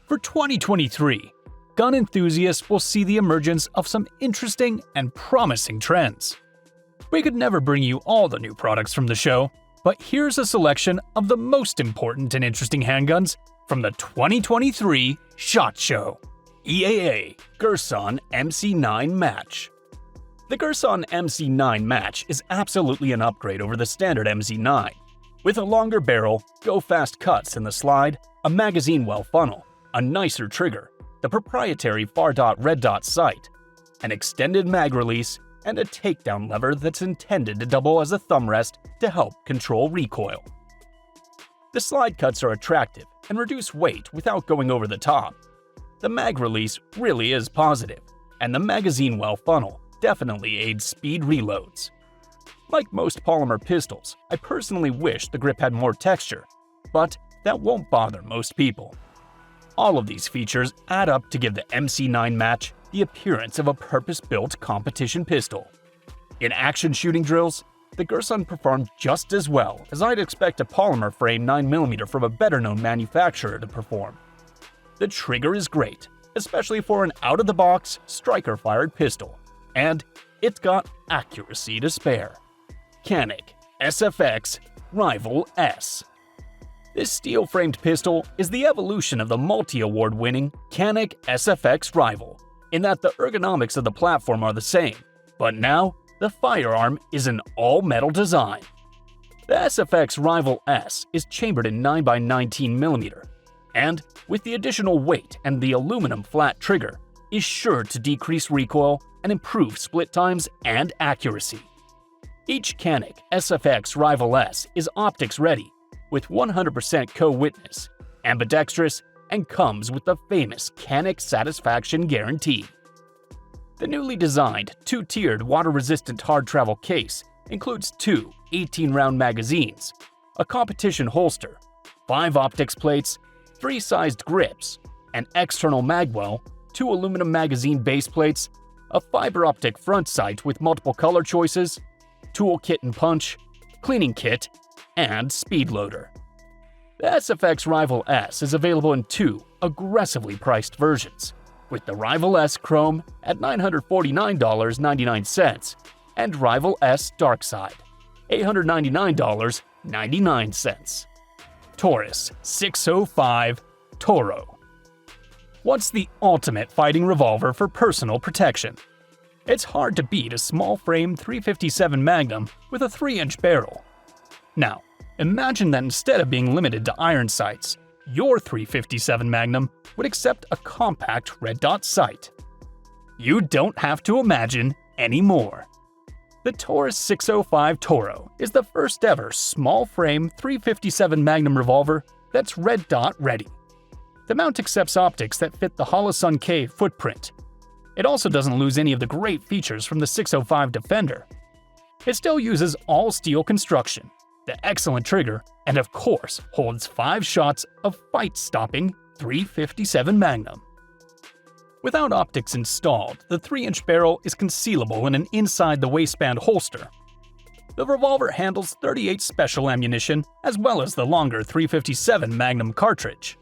For 2023, gun enthusiasts will see the emergence of some interesting and promising trends. We could never bring you all the new products from the show, but here's a selection of the most important and interesting handguns from the 2023 SHOT Show. EAA GIRSAN MC9 Match. The GIRSAN MC9 Match is absolutely an upgrade over the standard MC9. With a longer barrel, go-fast cuts in the slide, a magazine well funnel, a nicer trigger, the proprietary far dot red dot sight, an extended mag release, and a takedown lever that's intended to double as a thumb rest to help control recoil. The slide cuts are attractive and reduce weight without going over the top. The mag release really is positive, and the magazine well funnel definitely aids speed reloads. Like most polymer pistols, I personally wish the grip had more texture, but that won't bother most people. All of these features add up to give the MC9 Match the appearance of a purpose-built competition pistol. In action shooting drills, the GIRSAN performed just as well as I'd expect a polymer frame 9mm from a better-known manufacturer to perform. The trigger is great, especially for an out-of-the-box, striker-fired pistol, and it's got accuracy to spare. CANIK SFX Rival S. This steel-framed pistol is the evolution of the multi-award-winning CANIK SFX Rival, in that the ergonomics of the platform are the same, but now the firearm is an all-metal design. The SFX Rival S is chambered in 9x19mm, and with the additional weight and the aluminum flat trigger, is sure to decrease recoil and improve split times and accuracy. Each CANIK SFX Rival S is optics ready, with 100% co-witness, ambidextrous, and comes with the famous CANIK Satisfaction Guarantee. The newly designed, two-tiered water-resistant hard travel case includes two 18-round magazines, a competition holster, 5 optics plates, 3 sized grips, an external magwell, 2 aluminum magazine base plates, a fiber optic front sight with multiple color choices, toolkit and punch, cleaning kit, and speed loader. The SFX Rival S is available in 2 aggressively priced versions, with the Rival S Chrome at $949.99 and Rival S Dark Side, $899.99. TAURUS 605 T.O.R.O. What's the ultimate fighting revolver for personal protection? It's hard to beat a small-frame .357 Magnum with a 3-inch barrel. Now, imagine that instead of being limited to iron sights, your .357 Magnum would accept a compact red dot sight. You don't have to imagine anymore. The TAURUS 605 T.O.R.O. is the first ever small-frame .357 Magnum revolver that's red dot ready. The mount accepts optics that fit the Holosun K footprint. It also doesn't lose any of the great features from the 605 Defender. It still uses all-steel construction, the excellent trigger, and of course holds 5 shots of fight-stopping .357 Magnum. Without optics installed, the 3-inch barrel is concealable in an inside-the-waistband holster. The revolver handles .38 special ammunition as well as the longer .357 Magnum cartridge.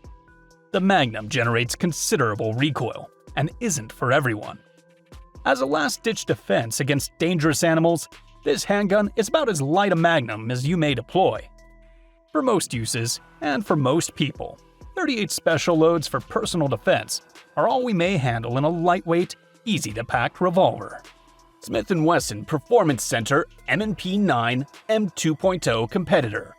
The Magnum generates considerable recoil and isn't for everyone. As a last-ditch defense against dangerous animals, this handgun is about as light a Magnum as you may deploy. For most uses, and for most people, 38 special loads for personal defense are all we may handle in a lightweight, easy-to-pack revolver. Smith & Wesson Performance Center M&P 9 M2.0 Competitor.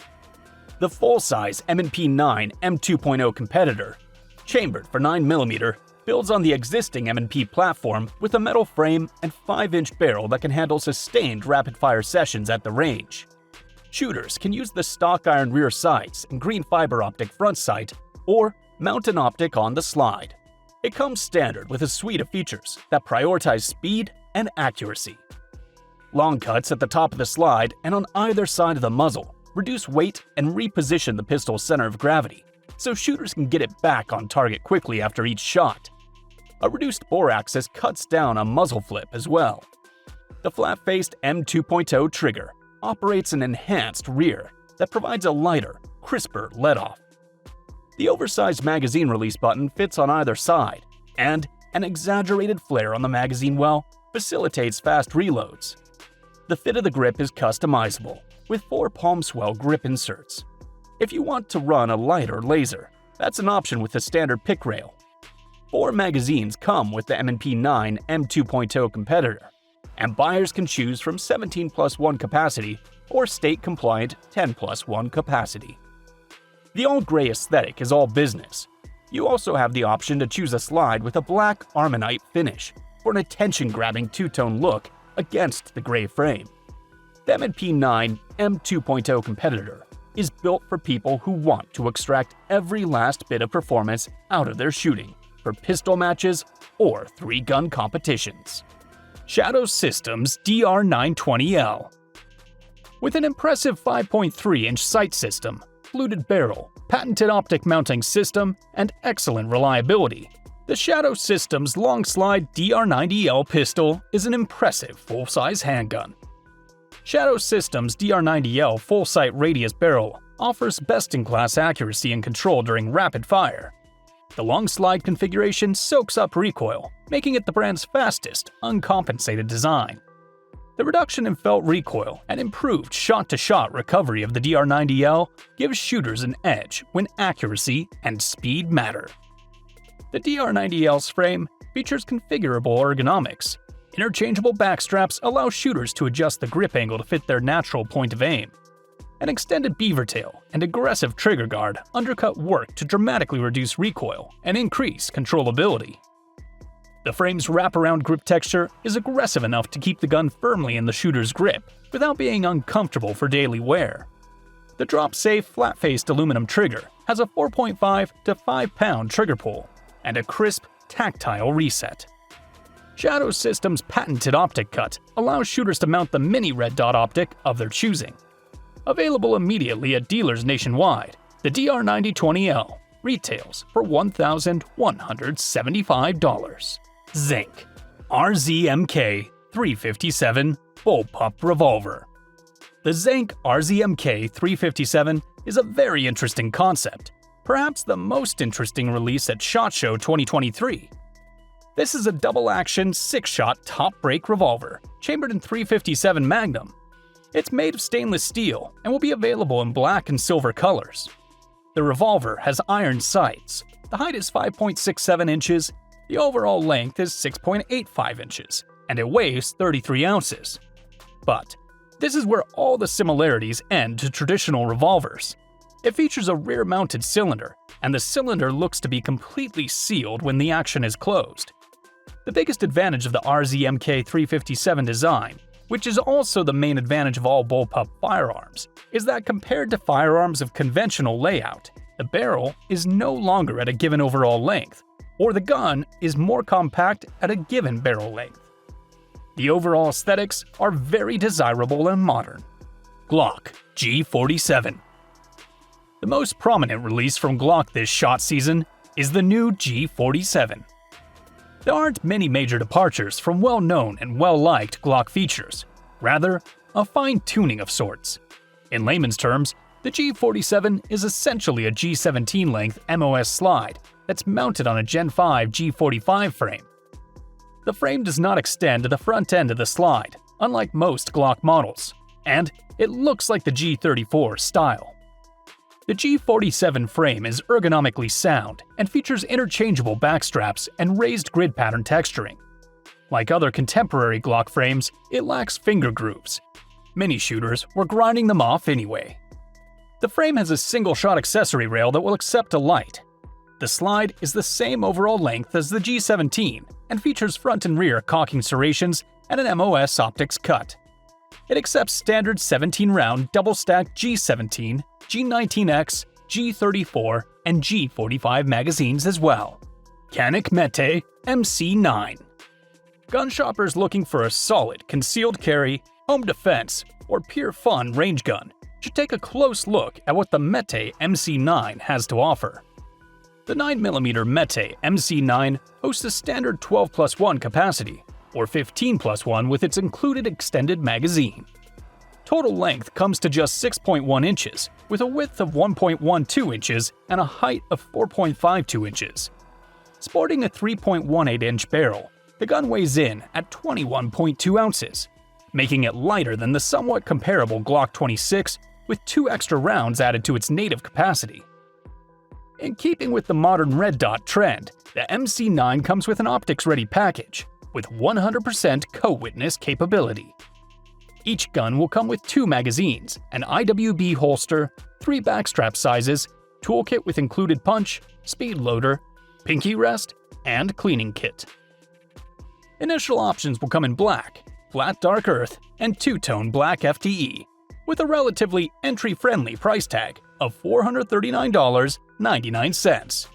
The full-size M&P 9 M2.0 Competitor, chambered for 9mm, builds on the existing M&P platform with a metal frame and 5-inch barrel that can handle sustained rapid-fire sessions at the range. Shooters can use the stock iron rear sights and green fiber optic front sight, or mount an optic on the slide. It comes standard with a suite of features that prioritize speed and accuracy. Long cuts at the top of the slide and on either side of the muzzle reduce weight and reposition the pistol's center of gravity, so shooters can get it back on target quickly after each shot. A reduced bore axis cuts down on muzzle flip as well. The flat-faced M2.0 trigger operates an enhanced rear that provides a lighter, crisper let-off. The oversized magazine release button fits on either side, and an exaggerated flare on the magazine well facilitates fast reloads. The fit of the grip is customizable, with 4 palm swell grip inserts. If you want to run a lighter laser, that's an option with the standard pick rail. 4 magazines come with the M&P 9 M2.0 competitor, and buyers can choose from 17+1 capacity or state-compliant 10+1 capacity. The all-gray aesthetic is all business. You also have the option to choose a slide with a black armonite finish for an attention-grabbing two-tone look against the gray frame. The M&P 9 M2.0 competitor is built for people who want to extract every last bit of performance out of their shooting for pistol matches or 3-gun competitions. Shadow Systems DR920L. With an impressive 5.3-inch sight system, fluted barrel, patented optic mounting system, and excellent reliability, the Shadow Systems long slide DR90L pistol is an impressive full-size handgun. Shadow Systems DR90L full-sight radius barrel offers best-in-class accuracy and control during rapid fire. The long slide configuration soaks up recoil, making it the brand's fastest, uncompensated design. The reduction in felt recoil and improved shot-to-shot recovery of the DR90L gives shooters an edge when accuracy and speed matter. The DR90L's frame features configurable ergonomics. Interchangeable backstraps allow shooters to adjust the grip angle to fit their natural point of aim. An extended beaver tail and aggressive trigger guard undercut work to dramatically reduce recoil and increase controllability. The frame's wraparound grip texture is aggressive enough to keep the gun firmly in the shooter's grip without being uncomfortable for daily wear. The drop-safe flat-faced aluminum trigger has a 4.5 to 5-pound trigger pull and a crisp, tactile reset. Shadow Systems' patented optic cut allows shooters to mount the mini red dot optic of their choosing. Available immediately at dealers nationwide, the DR9020L retails for $1,175. ZENK RZMK 357 Bullpup Revolver. The ZENK RZMK 357 is a very interesting concept, perhaps the most interesting release at SHOT Show 2023. This is a double-action 6-shot top-break revolver, chambered in .357 Magnum. It's made of stainless steel and will be available in black and silver colors. The revolver has iron sights. The height is 5.67 inches, the overall length is 6.85 inches, and it weighs 33 ounces. But this is where all the similarities end to traditional revolvers. It features a rear-mounted cylinder, and the cylinder looks to be completely sealed when the action is closed. The biggest advantage of the RZMK 357 design, which is also the main advantage of all bullpup firearms, is that compared to firearms of conventional layout, the barrel is no longer at a given overall length, or the gun is more compact at a given barrel length. The overall aesthetics are very desirable and modern. GLOCK G47. The most prominent release from GLOCK this shot season is the new G47. There aren't many major departures from well-known and well-liked GLOCK features, rather, a fine-tuning of sorts. In layman's terms, the G47 is essentially a G17 length MOS slide that's mounted on a Gen 5 G45 frame. The frame does not extend to the front end of the slide, unlike most GLOCK models, and it looks like the G34 style. The G47 frame is ergonomically sound and features interchangeable backstraps and raised grid pattern texturing. Like other contemporary GLOCK frames, it lacks finger grooves. Many shooters were grinding them off anyway. The frame has a single-shot accessory rail that will accept a light. The slide is the same overall length as the G17 and features front and rear cocking serrations and an MOS optics cut. It accepts standard 17-round double-stacked G17, G19X, G34, and G45 magazines as well. CANIK Mete MC9. Gun shoppers looking for a solid concealed carry, home defense, or pure fun range gun should take a close look at what the Mete MC9 has to offer. The 9mm Mete MC9 hosts a standard 12+1 capacity, or 15+1 with its included extended magazine. Total length comes to just 6.1 inches, with a width of 1.12 inches and a height of 4.52 inches. Sporting a 3.18-inch barrel, the gun weighs in at 21.2 ounces, making it lighter than the somewhat comparable Glock 26 with 2 extra rounds added to its native capacity. In keeping with the modern red dot trend, the MC9 comes with an optics-ready package with 100% co-witness capability. Each gun will come with 2 magazines, an IWB holster, 3 backstrap sizes, toolkit with included punch, speed loader, pinky rest, and cleaning kit. Initial options will come in black, flat dark earth, and two-tone black FTE, with a relatively entry-friendly price tag of $439.99,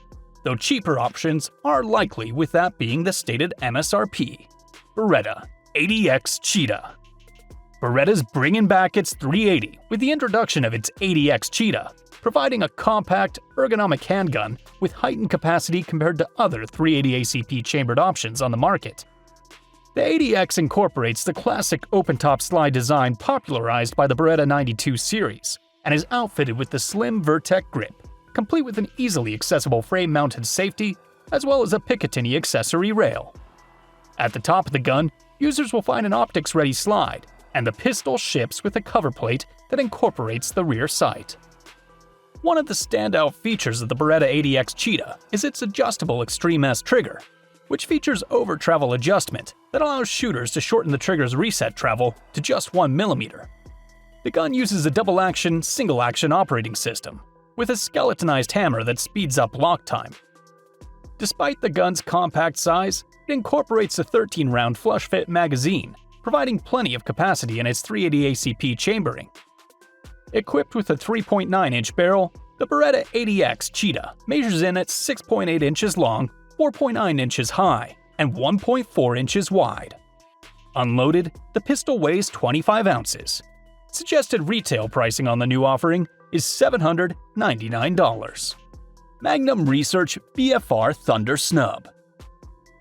though cheaper options are likely with that being the stated MSRP. Beretta ADX Cheetah. Beretta's bringing back its 380 with the introduction of its ADX Cheetah, providing a compact, ergonomic handgun with heightened capacity compared to other 380 ACP chambered options on the market. The ADX incorporates the classic open-top slide design popularized by the Beretta 92 series, and is outfitted with the slim Vertec grip, complete with an easily accessible frame-mounted safety, as well as a Picatinny accessory rail. At the top of the gun, users will find an optics-ready slide, and the pistol ships with a cover plate that incorporates the rear sight. One of the standout features of the Beretta ADX Cheetah is its adjustable Extreme S trigger, which features over-travel adjustment that allows shooters to shorten the trigger's reset travel to just 1 mm. The gun uses a double-action, single-action operating system, with a skeletonized hammer that speeds up lock time. Despite the gun's compact size, it incorporates a 13-round flush-fit magazine, providing plenty of capacity in its 380 ACP chambering. Equipped with a 3.9-inch barrel, the Beretta ADX Cheetah measures in at 6.8 inches long, 4.9 inches high, and 1.4 inches wide. Unloaded, the pistol weighs 25 ounces. Suggested retail pricing on the new offering is $799. Magnum Research BFR Thunder Snub.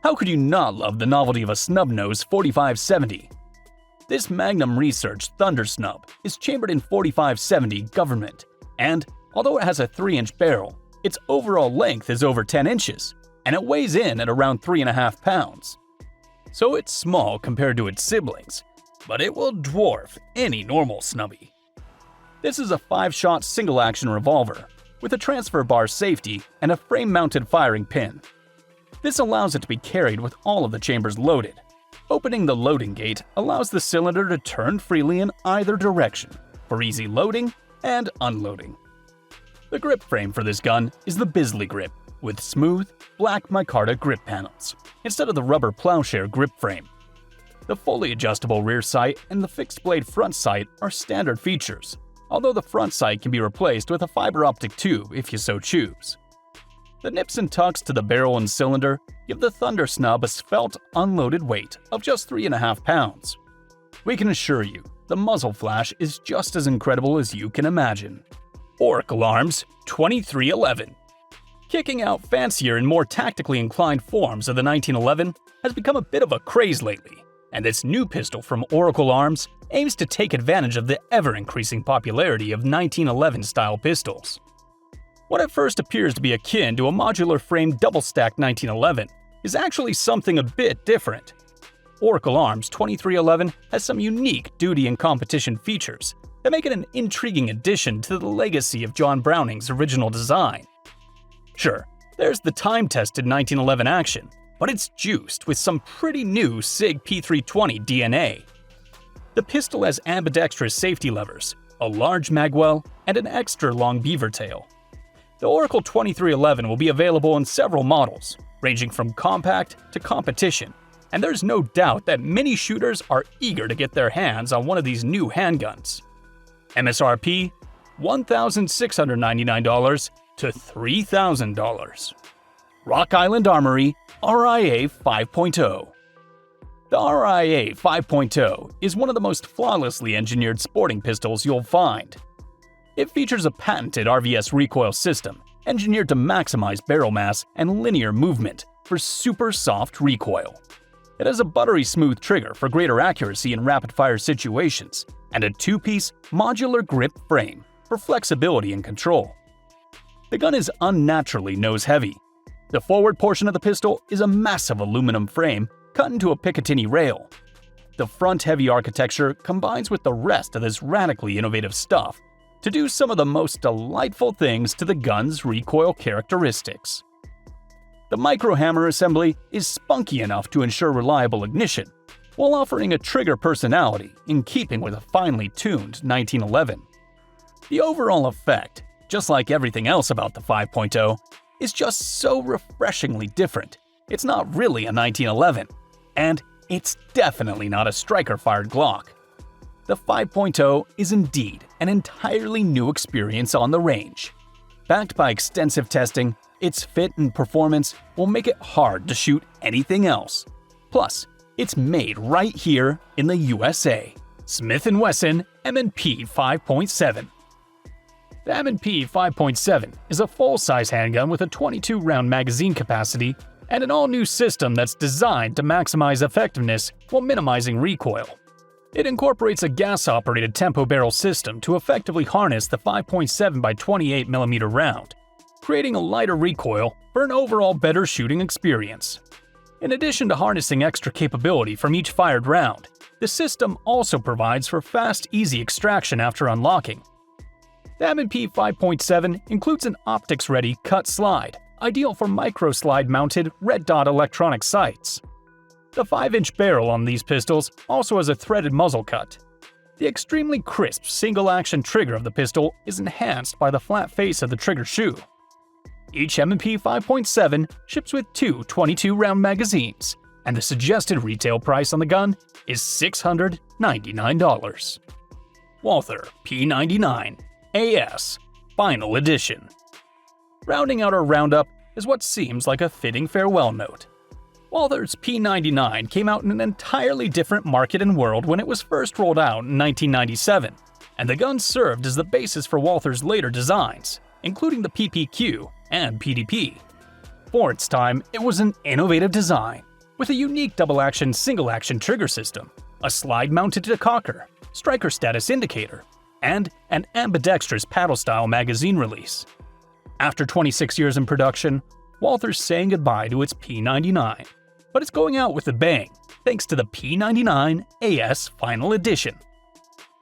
How could you not love the novelty of a snub-nose 4570? This Magnum Research Thunder Snub is chambered in 4570 government, and although it has a 3-inch barrel, its overall length is over 10 inches, and it weighs in at around 3.5 pounds. So it's small compared to its siblings, but it will dwarf any normal snubby. This is a 5-shot single-action revolver, with a transfer bar safety and a frame-mounted firing pin. This allows it to be carried with all of the chambers loaded. Opening the loading gate allows the cylinder to turn freely in either direction for easy loading and unloading. The grip frame for this gun is the Bisley grip, with smooth, black micarta grip panels, instead of the rubber plowshare grip frame. The fully adjustable rear sight and the fixed-blade front sight are standard features, although the front sight can be replaced with a fiber optic tube if you so choose. The nips and tucks to the barrel and cylinder give the Thunder Snub a svelte, unloaded weight of just 3.5 pounds. We can assure you, the muzzle flash is just as incredible as you can imagine. Oracle Arms 2311. Kicking out fancier and more tactically inclined forms of the 1911 has become a bit of a craze lately, and this new pistol from Oracle Arms aims to take advantage of the ever-increasing popularity of 1911-style pistols. What at first appears to be akin to a modular-framed double-stack 1911 is actually something a bit different. Oracle Arms 2311 has some unique duty and competition features that make it an intriguing addition to the legacy of John Browning's original design. Sure, there's the time-tested 1911 action, but it's juiced with some pretty new SIG P320 DNA. The pistol has ambidextrous safety levers, a large magwell, and an extra long beaver tail. The Oracle 2311 will be available in several models, ranging from compact to competition, and there's no doubt that many shooters are eager to get their hands on one of these new handguns. MSRP $1,699 to $3,000. Rock Island Armory RIA 5.0. The RIA 5.0 is one of the most flawlessly engineered sporting pistols you'll find. It features a patented RVS recoil system, engineered to maximize barrel mass and linear movement for super soft recoil. It has a buttery smooth trigger for greater accuracy in rapid-fire situations, and a two-piece modular grip frame for flexibility and control. The gun is unnaturally nose-heavy. The forward portion of the pistol is a massive aluminum frame cut into a Picatinny rail. The front-heavy architecture combines with the rest of this radically innovative stuff to do some of the most delightful things to the gun's recoil characteristics. The microhammer assembly is spunky enough to ensure reliable ignition, while offering a trigger personality in keeping with a finely tuned 1911. The overall effect, just like everything else about the 5.0, is just so refreshingly different. It's not really a 1911, and it's definitely not a striker-fired Glock. The 5.0 is indeed an entirely new experience on the range. Backed by extensive testing, its fit and performance will make it hard to shoot anything else. Plus, it's made right here in the USA. Smith & Wesson M&P 5.7. The M&P 5.7 is a full-size handgun with a 22-round magazine capacity and an all-new system that's designed to maximize effectiveness while minimizing recoil. It incorporates a gas-operated tempo barrel system to effectively harness the 5.7 by 28mm round, creating a lighter recoil for an overall better shooting experience. In addition to harnessing extra capability from each fired round, the system also provides for fast, easy extraction after unlocking. The M&P 5.7 includes an optics-ready cut slide, ideal for micro-slide-mounted red dot electronic sights. The 5-inch barrel on these pistols also has a threaded muzzle cut. The extremely crisp single-action trigger of the pistol is enhanced by the flat face of the trigger shoe. Each M&P 5.7 ships with two 22-round magazines, and the suggested retail price on the gun is $699. Walther P99 AS Final Edition. Rounding out our roundup is what seems like a fitting farewell note. Walther's P99 came out in an entirely different market and world when it was first rolled out in 1997, and the gun served as the basis for Walther's later designs, including the PPQ and PDP. For its time, it was an innovative design, with a unique double-action single-action trigger system, a slide-mounted decocker, striker status indicator, and an ambidextrous paddle-style magazine release. After 26 years in production, Walther's saying goodbye to its P99, but it's going out with a bang thanks to the P99 AS Final Edition.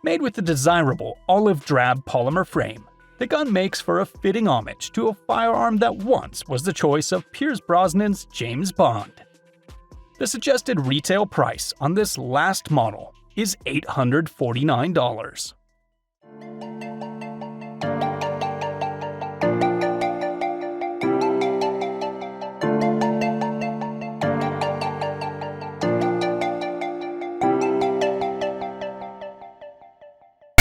Made with the desirable olive drab polymer frame, the gun makes for a fitting homage to a firearm that once was the choice of Pierce Brosnan's James Bond. The suggested retail price on this last model is $849.